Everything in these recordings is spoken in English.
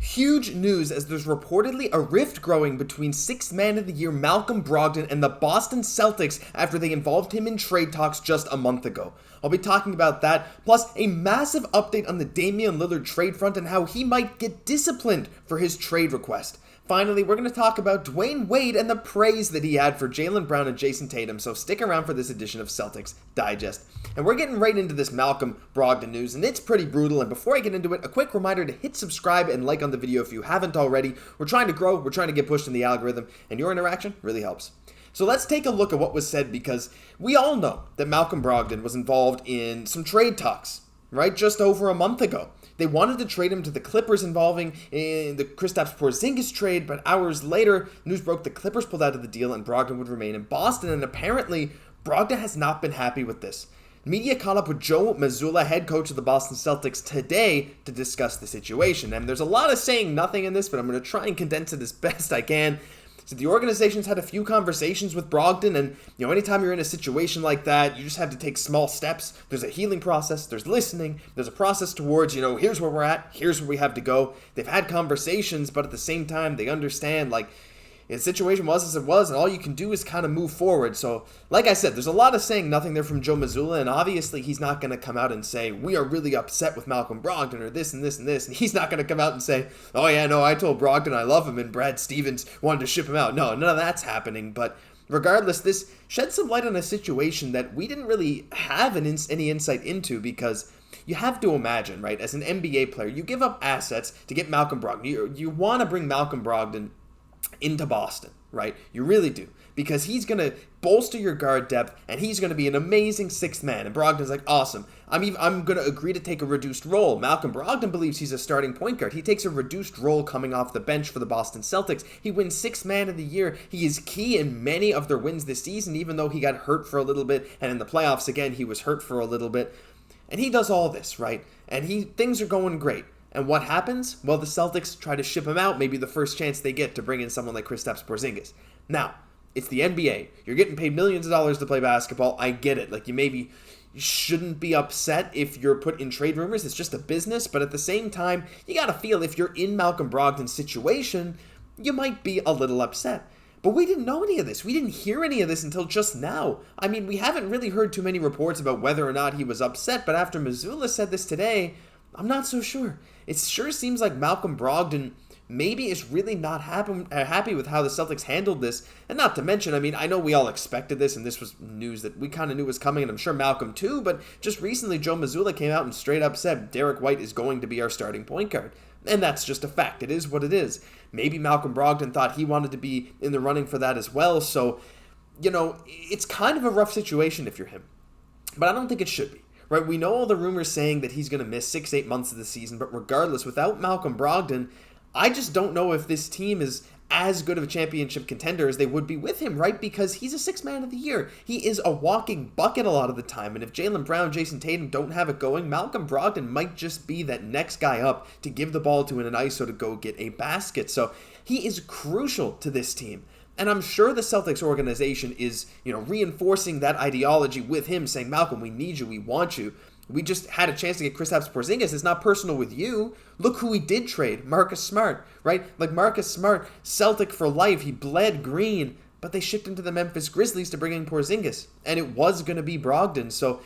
Huge news as there's reportedly a rift growing between Sixth Man of the Year Malcolm Brogdon and the Boston Celtics after they involved him in trade talks just a month ago. I'll be talking about that, plus a massive update on the Damian Lillard trade front and how he might get disciplined for his trade request. Finally, we're going to talk about Dwyane Wade and the praise that he had for Jaylen Brown and Jayson Tatum, so stick around for this edition of Celtics Digest. And we're getting right into this Malcolm Brogdon news, and it's pretty brutal, and before I get into it, a quick reminder to hit subscribe and like on the video if you haven't already. We're trying to grow, we're trying to get pushed in the algorithm, and your interaction really helps. So let's take a look at what was said, because we all know that Malcolm Brogdon was involved in some trade talks, right, just over a month ago. They wanted to trade him to the Clippers involving in the Kristaps Porzingis trade, but hours later, news broke the Clippers pulled out of the deal and Brogdon would remain in Boston, and apparently, Brogdon has not been happy with this. Media caught up with Joe Mazzulla, head coach of the Boston Celtics, today to discuss the situation, and there's a lot of saying nothing in this, but I'm going to try and condense it as best I can. So the organization's had a few conversations with Brogdon, and anytime you're in a situation like that, you just have to take small steps. There's a healing process, there's listening, there's a process towards, here's where we're at, here's where we have to go. They've had conversations, but at the same time, they understand, the situation was as it was, and all you can do is kind of move forward. So, like I said, there's a lot of saying nothing there from Joe Mazzulla, and obviously he's not going to come out and say, we are really upset with Malcolm Brogdon, or this and this and this, and he's not going to come out and say, oh yeah, no, I told Brogdon I love him, and Brad Stevens wanted to ship him out. No, none of that's happening, but regardless, this sheds some light on a situation that we didn't really have any insight into, because you have to imagine, right, as an NBA player, you give up assets to get Malcolm Brogdon. You want to bring Malcolm Brogdon into Boston, right? You really do, because he's going to bolster your guard depth, and he's going to be an amazing sixth man, and Brogdon's like, awesome. I'm going to agree to take a reduced role. Malcolm Brogdon believes he's a starting point guard. He takes a reduced role coming off the bench for the Boston Celtics. He wins Sixth Man of the Year. He is key in many of their wins this season, even though he got hurt for a little bit, and in the playoffs, again, he was hurt for a little bit. And he does all this, right? And things are going great. And what happens? Well, the Celtics try to ship him out, maybe the first chance they get to bring in someone like Kristaps Porzingis. Now, it's the NBA. You're getting paid millions of dollars to play basketball. I get it. You shouldn't be upset if you're put in trade rumors. It's just a business. But at the same time, you got to feel if you're in Malcolm Brogdon's situation, you might be a little upset. But we didn't know any of this. We didn't hear any of this until just now. I mean, we haven't really heard too many reports about whether or not he was upset. But after Mazzulla said this today, I'm not so sure. It sure seems like Malcolm Brogdon maybe is really not happy with how the Celtics handled this. And not to mention, I know we all expected this, and this was news that we kind of knew was coming, and I'm sure Malcolm too, but just recently Joe Mazzulla came out and straight up said Derrick White is going to be our starting point guard. And that's just a fact. It is what it is. Maybe Malcolm Brogdon thought he wanted to be in the running for that as well, so, it's kind of a rough situation if you're him. But I don't think it should be. Right, we know all the rumors saying that he's going to miss 6-8 months of the season, but regardless, without Malcolm Brogdon, I just don't know if this team is as good of a championship contender as they would be with him, right? Because he's a Sixth Man of the Year. He is a walking bucket a lot of the time, and if Jaylen Brown, Jayson Tatum don't have it going, Malcolm Brogdon might just be that next guy up to give the ball to in an ISO to go get a basket. So he is crucial to this team. And I'm sure the Celtics organization is, reinforcing that ideology with him, saying, Malcolm, we need you, we want you. We just had a chance to get Kristaps Porzingis. It's not personal with you. Look who we did trade, Marcus Smart, right? Marcus Smart, Celtic for life. He bled green, but they shipped him to the Memphis Grizzlies to bring in Porzingis. And it was going to be Brogdon. So,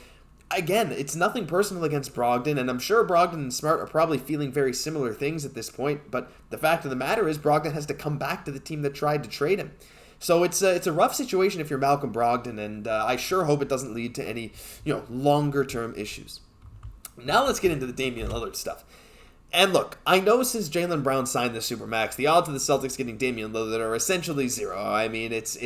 again, it's nothing personal against Brogdon, and I'm sure Brogdon and Smart are probably feeling very similar things at this point, but the fact of the matter is Brogdon has to come back to the team that tried to trade him. So it's a rough situation if you're Malcolm Brogdon, and I sure hope it doesn't lead to any, longer-term issues. Now let's get into the Damian Lillard stuff. And look, I know since Jaylen Brown signed the Supermax, the odds of the Celtics getting Damian Lillard are essentially zero. I mean, it's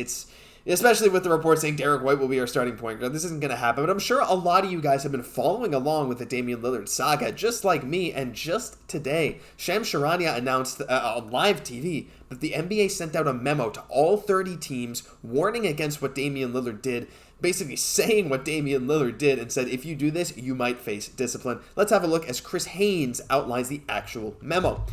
especially with the report saying Derrick White will be our starting point guard. This isn't going to happen, but I'm sure a lot of you guys have been following along with the Damian Lillard saga, just like me, and just today, Shams Charania announced on live TV that the NBA sent out a memo to all 30 teams warning against what Damian Lillard did, basically saying what Damian Lillard did, and said, if you do this, you might face discipline. Let's have a look as Chris Haynes outlines the actual memo.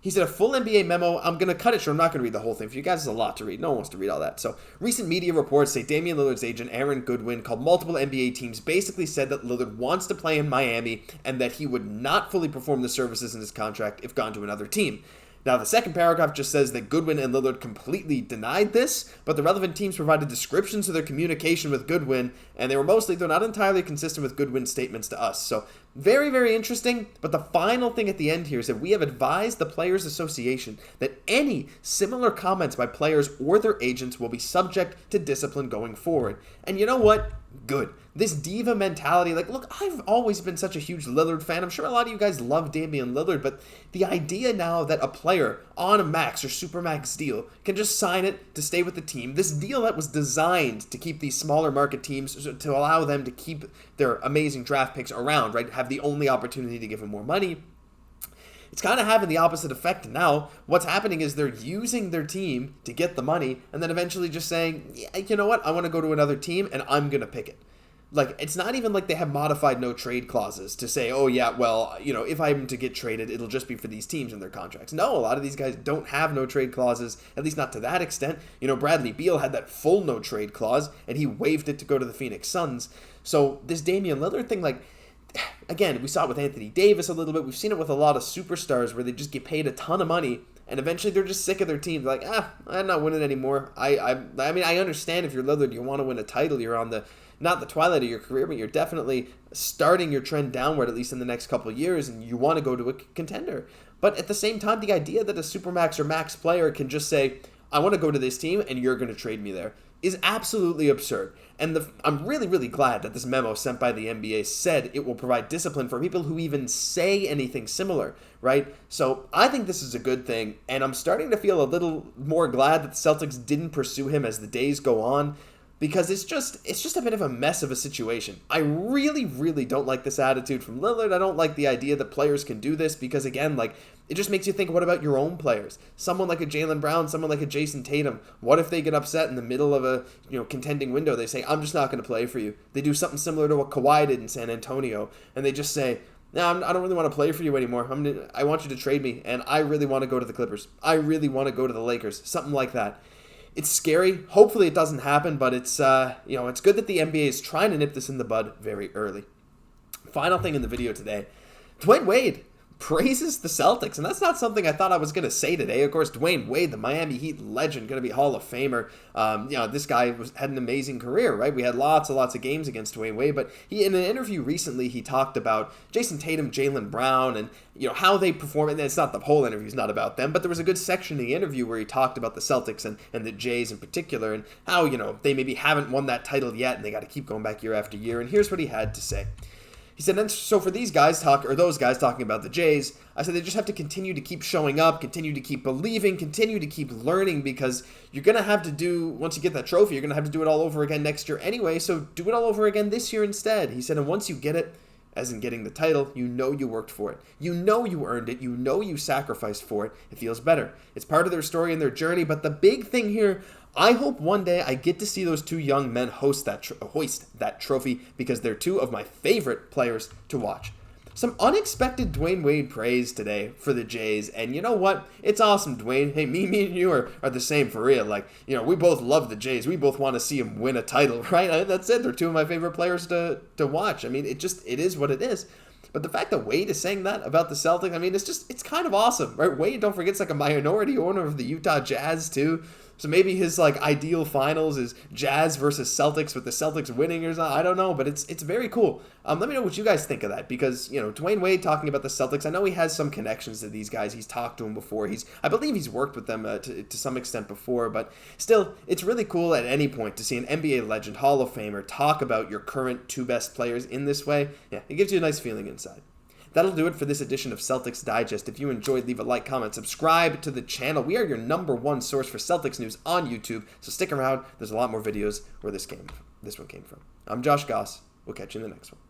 He said a full NBA memo. I'm going to cut it short. I'm not going to read the whole thing. For you guys, it's a lot to read. No one wants to read all that. So, recent media reports say Damian Lillard's agent, Aaron Goodwin, called multiple NBA teams, basically said that Lillard wants to play in Miami and that he would not fully perform the services in his contract if gone to another team. Now, the second paragraph just says that Goodwin and Lillard completely denied this, but the relevant teams provided descriptions of their communication with Goodwin, and they're not entirely consistent with Goodwin's statements to us. So, very, very interesting, but the final thing at the end here is that we have advised the Players Association that any similar comments by players or their agents will be subject to discipline going forward. And you know what? Good. This diva mentality, like, look, I've always been such a huge Lillard fan. I'm sure a lot of you guys love Damian Lillard, but the idea now that a player on a max or supermax deal can just sign it to stay with the team, this deal that was designed to keep these smaller market teams, to allow them to keep their amazing draft picks around, right, have the only opportunity to give them more money, it's kind of having the opposite effect now. What's happening is they're using their team to get the money and then eventually just saying, yeah, you know what, I want to go to another team and I'm going to pick it. Like, it's not even like they have modified no trade clauses to say, oh yeah, well, you know, if I'm to get traded, it'll just be for these teams in their contracts. No, a lot of these guys don't have no trade clauses, at least not to that extent. You know, Bradley Beal had that full no trade clause and he waived it to go to the Phoenix Suns. So this Damian Lillard thing, like, again, we saw it with Anthony Davis a little bit. We've seen it with a lot of superstars where they just get paid a ton of money and eventually they're just sick of their team. They're like, I'm not winning anymore. I mean, I understand if you're Lillard, you want to win a title. You're on not the twilight of your career, but you're definitely starting your trend downward, at least in the next couple of years, and you want to go to a contender. But at the same time, the idea that a supermax or max player can just say, I want to go to this team and you're going to trade me there is absolutely absurd. And I'm really, really glad that this memo sent by the NBA said it will provide discipline for people who even say anything similar, right? So I think this is a good thing, and I'm starting to feel a little more glad that the Celtics didn't pursue him as the days go on, because it's just a bit of a mess of a situation. I really, really don't like this attitude from Lillard. I don't like the idea that players can do this because, again, like, it just makes you think, what about your own players? Someone like a Jaylen Brown, someone like a Jayson Tatum. What if they get upset in the middle of a contending window? They say, I'm just not going to play for you. They do something similar to what Kawhi did in San Antonio, and they just say, no, I don't really want to play for you anymore. I want you to trade me, and I really want to go to the Clippers. I really want to go to the Lakers. Something like that. It's scary. Hopefully it doesn't happen, but it's it's good that the NBA is trying to nip this in the bud very early. Final thing in the video today, Dwyane Wade praises the Celtics, and that's not something I thought I was going to say today. Of course, Dwyane Wade, the Miami Heat legend, going to be Hall of Famer. This guy had an amazing career, right? We had lots and lots of games against Dwyane Wade, but in an interview recently, he talked about Jayson Tatum, Jaylen Brown, and how they perform. And it's not the whole interview is not about them, but there was a good section in the interview where he talked about the Celtics and the Jays in particular, and how they maybe haven't won that title yet, and they got to keep going back year after year. And here's what he had to say. He said, and so for those guys talking about the Jays, I said they just have to continue to keep showing up, continue to keep believing, continue to keep learning, because you're going to have to do, once you get that trophy, you're going to have to do it all over again next year anyway, so do it all over again this year instead. He said, and once you get it, as in getting the title, you worked for it. You earned it. You sacrificed for it. It feels better. It's part of their story and their journey, but the big thing here, I hope one day I get to see those two young men hoist that trophy, because they're two of my favorite players to watch. Some unexpected Dwyane Wade praise today for the Jays, and you know what? It's awesome, Dwyane. Hey, me and you are the same for real. Like, we both love the Jays. We both want to see them win a title, right? That's it. They're two of my favorite players to watch. I mean, it is what it is. But the fact that Wade is saying that about the Celtics, I mean, it's kind of awesome, right? Wade, don't forget, it's like a minority owner of the Utah Jazz, too. So maybe his ideal finals is Jazz versus Celtics, with the Celtics winning or something. I don't know, but it's very cool. Let me know what you guys think of that, because Dwyane Wade talking about the Celtics, I know he has some connections to these guys. He's talked to them before. I believe he's worked with them to some extent before, but still, it's really cool at any point to see an NBA legend, Hall of Famer, talk about your current two best players in this way. Yeah, it gives you a nice feeling inside. That'll do it for this edition of Celtics Digest. If you enjoyed, leave a like, comment, subscribe to the channel. We are your #1 source for Celtics news on YouTube, so stick around. There's a lot more videos where this one came from. I'm Josh Gosse. We'll catch you in the next one.